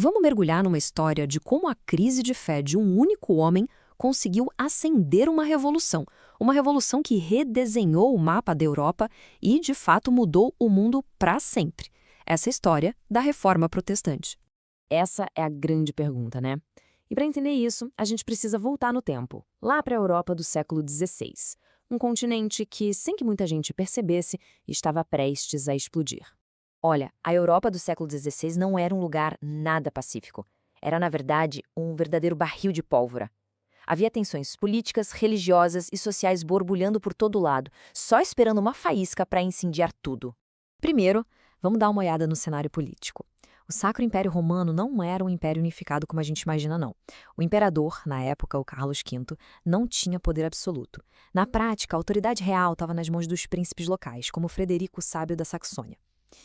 Vamos mergulhar numa história de como a crise de fé de um único homem conseguiu acender uma revolução que redesenhou o mapa da Europa e, de fato, mudou o mundo para sempre. Essa história da Reforma Protestante. Essa é a grande pergunta, né? E para entender isso, a gente precisa voltar no tempo, lá para a Europa do século XVI, um continente que, sem que muita gente percebesse, estava prestes a explodir. Olha, a Europa do século XVI não era um lugar nada pacífico. Era, na verdade, um verdadeiro barril de pólvora. Havia tensões políticas, religiosas e sociais borbulhando por todo lado, só esperando uma faísca para incendiar tudo. Primeiro, vamos dar uma olhada no cenário político. O Sacro Império Romano não era um império unificado como a gente imagina, não. O imperador, na época, o Carlos V, não tinha poder absoluto. Na prática, a autoridade real estava nas mãos dos príncipes locais, como Frederico o Sábio da Saxônia.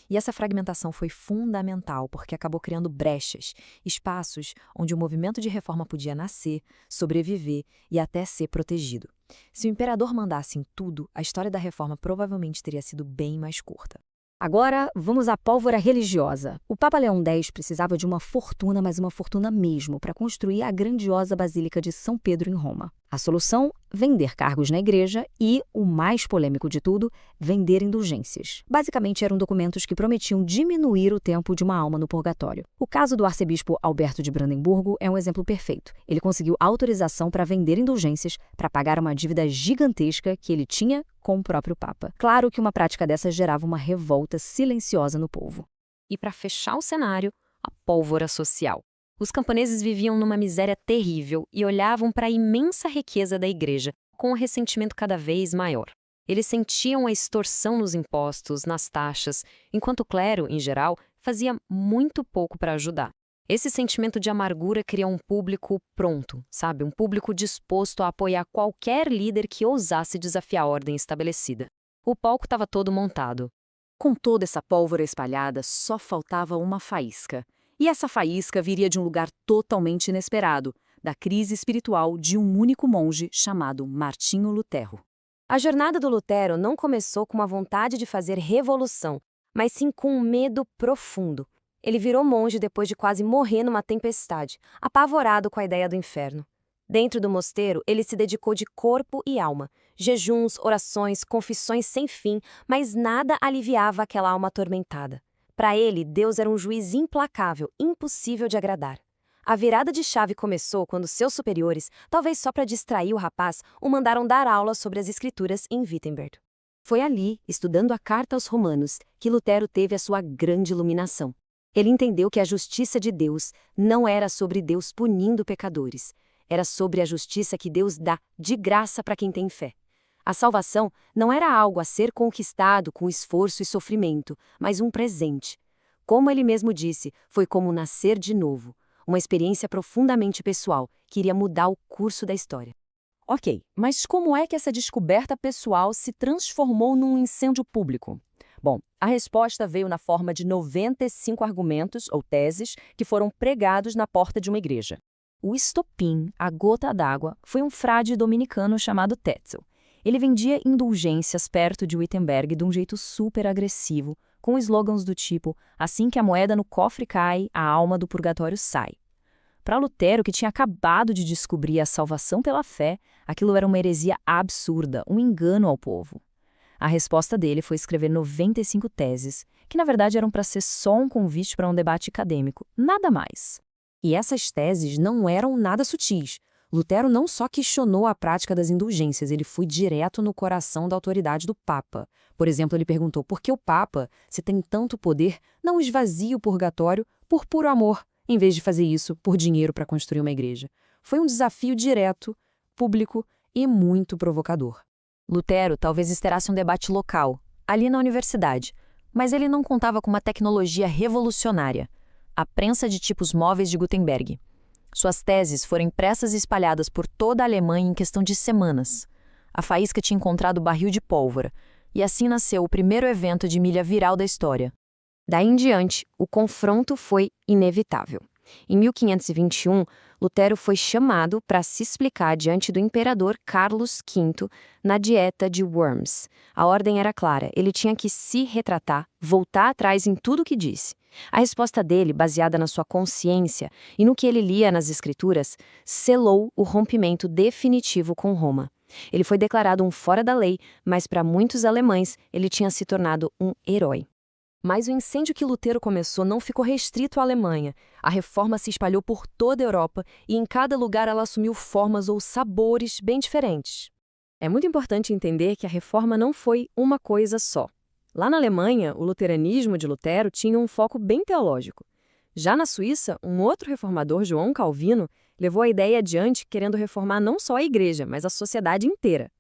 E essa fragmentação foi fundamental porque acabou criando brechas, espaços onde o movimento de reforma podia nascer, sobreviver e até ser protegido. Se o imperador mandasse em tudo, a história da reforma provavelmente teria sido bem mais curta. Agora, vamos à pólvora religiosa. O Papa Leão X precisava de uma fortuna, mas uma fortuna mesmo, para construir a grandiosa Basílica de São Pedro em Roma. A solução? Vender cargos na igreja e, o mais polêmico de tudo, vender indulgências. Basicamente, eram documentos que prometiam diminuir o tempo de uma alma no purgatório. O caso do arcebispo Alberto de Brandemburgo é um exemplo perfeito. Ele conseguiu autorização para vender indulgências para pagar uma dívida gigantesca que ele tinha com o próprio Papa. Claro que uma prática dessa gerava uma revolta silenciosa no povo. E para fechar o cenário, a pólvora social. Os camponeses viviam numa miséria terrível e olhavam para a imensa riqueza da igreja, com um ressentimento cada vez maior. Eles sentiam a extorsão nos impostos, nas taxas, enquanto o clero, em geral, fazia muito pouco para ajudar. Esse sentimento de amargura cria um público pronto, sabe? Um público disposto a apoiar qualquer líder que ousasse desafiar a ordem estabelecida. O palco estava todo montado. Com toda essa pólvora espalhada, só faltava uma faísca. E essa faísca viria de um lugar totalmente inesperado, da crise espiritual de um único monge chamado Martinho Lutero. A jornada do Lutero não começou com uma vontade de fazer revolução, mas sim com um medo profundo. Ele virou monge depois de quase morrer numa tempestade, apavorado com a ideia do inferno. Dentro do mosteiro, ele se dedicou de corpo e alma. Jejuns, orações, confissões sem fim, mas nada aliviava aquela alma atormentada. Para ele, Deus era um juiz implacável, impossível de agradar. A virada de chave começou quando seus superiores, talvez só para distrair o rapaz, o mandaram dar aula sobre as escrituras em Wittenberg. Foi ali, estudando a Carta aos Romanos, que Lutero teve a sua grande iluminação. Ele entendeu que a justiça de Deus não era sobre Deus punindo pecadores, era sobre a justiça que Deus dá de graça para quem tem fé. A salvação não era algo a ser conquistado com esforço e sofrimento, mas um presente. Como ele mesmo disse, foi como nascer de novo, uma experiência profundamente pessoal que iria mudar o curso da história. Ok, mas como é que essa descoberta pessoal se transformou num incêndio público? Bom, a resposta veio na forma de 95 argumentos ou teses que foram pregados na porta de uma igreja. O estopim, a gota d'água, foi um frade dominicano chamado Tetzel. Ele vendia indulgências perto de Wittenberg de um jeito super agressivo, com slogans do tipo: assim que a moeda no cofre cai, a alma do purgatório sai. Para Lutero, que tinha acabado de descobrir a salvação pela fé, aquilo era uma heresia absurda, um engano ao povo. A resposta dele foi escrever 95 teses, que na verdade eram para ser só um convite para um debate acadêmico, nada mais. E essas teses não eram nada sutis. Lutero não só questionou a prática das indulgências, ele foi direto no coração da autoridade do Papa. Por exemplo, ele perguntou por que o Papa, se tem tanto poder, não esvazia o purgatório por puro amor, em vez de fazer isso por dinheiro para construir uma igreja. Foi um desafio direto, público e muito provocador. Lutero talvez esperasse um debate local, ali na universidade, mas ele não contava com uma tecnologia revolucionária, a prensa de tipos móveis de Gutenberg. Suas teses foram impressas e espalhadas por toda a Alemanha em questão de semanas. A faísca tinha encontrado o barril de pólvora, e assim nasceu o primeiro evento de milha viral da história. Daí em diante, o confronto foi inevitável. Em 1521, Lutero foi chamado para se explicar diante do imperador Carlos V na Dieta de Worms. A ordem era clara, ele tinha que se retratar, voltar atrás em tudo o que disse. A resposta dele, baseada na sua consciência e no que ele lia nas Escrituras, selou o rompimento definitivo com Roma. Ele foi declarado um fora da lei, mas para muitos alemães ele tinha se tornado um herói. Mas o incêndio que Lutero começou não ficou restrito à Alemanha. A reforma se espalhou por toda a Europa e em cada lugar ela assumiu formas ou sabores bem diferentes. É muito importante entender que a reforma não foi uma coisa só. Lá na Alemanha, o luteranismo de Lutero tinha um foco bem teológico. Já na Suíça, um outro reformador, João Calvino, levou a ideia adiante querendo reformar não só a igreja, mas a sociedade inteira.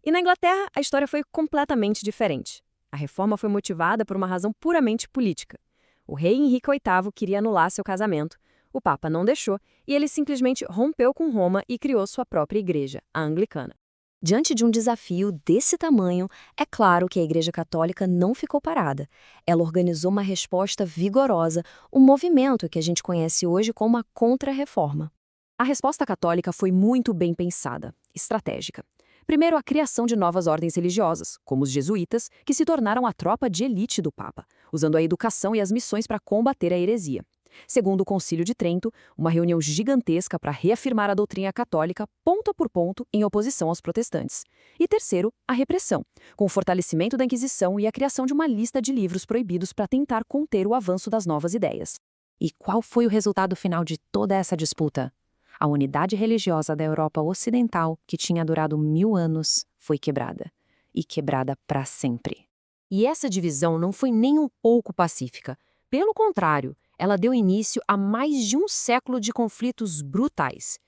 E na Inglaterra, a história foi completamente diferente. A reforma foi motivada por uma razão puramente política. O rei Henrique VIII queria anular seu casamento, o Papa não deixou e ele simplesmente rompeu com Roma e criou sua própria igreja, a anglicana. Diante de um desafio desse tamanho, é claro que a Igreja Católica não ficou parada. Ela organizou uma resposta vigorosa, um movimento que a gente conhece hoje como a Contra-Reforma. A resposta católica foi muito bem pensada, estratégica. Primeiro, a criação de novas ordens religiosas, como os jesuítas, que se tornaram a tropa de elite do Papa, usando a educação e as missões para combater a heresia. Segundo o Concílio de Trento, uma reunião gigantesca para reafirmar a doutrina católica ponto por ponto em oposição aos protestantes. E terceiro, a repressão, com o fortalecimento da Inquisição e a criação de uma lista de livros proibidos para tentar conter o avanço das novas ideias. E qual foi o resultado final de toda essa disputa? A unidade religiosa da Europa Ocidental, que tinha durado 1000 anos, foi quebrada. E quebrada para sempre. E essa divisão não foi nem um pouco pacífica. Pelo contrário, ela deu início a mais de um século de conflitos brutais.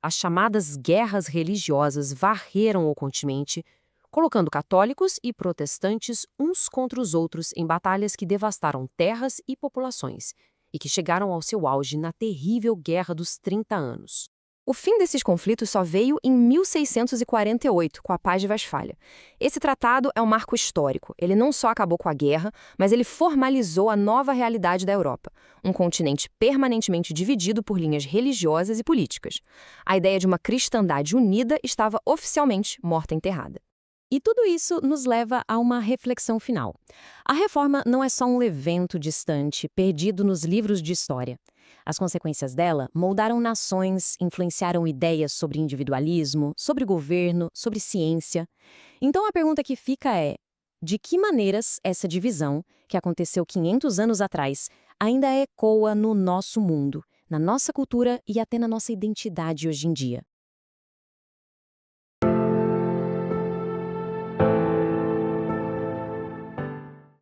As chamadas guerras religiosas varreram o continente, colocando católicos e protestantes uns contra os outros em batalhas que devastaram terras e populações, e que chegaram ao seu auge na terrível Guerra dos 30 Anos. O fim desses conflitos só veio em 1648, com a Paz de Westfália. Esse tratado é um marco histórico. Ele não só acabou com a guerra, mas ele formalizou a nova realidade da Europa, um continente permanentemente dividido por linhas religiosas e políticas. A ideia de uma cristandade unida estava oficialmente morta e enterrada. E tudo isso nos leva a uma reflexão final. A reforma não é só um evento distante, perdido nos livros de história. As consequências dela moldaram nações, influenciaram ideias sobre individualismo, sobre governo, sobre ciência. Então a pergunta que fica é: de que maneiras essa divisão, que aconteceu 500 anos atrás, ainda ecoa no nosso mundo, na nossa cultura e até na nossa identidade hoje em dia?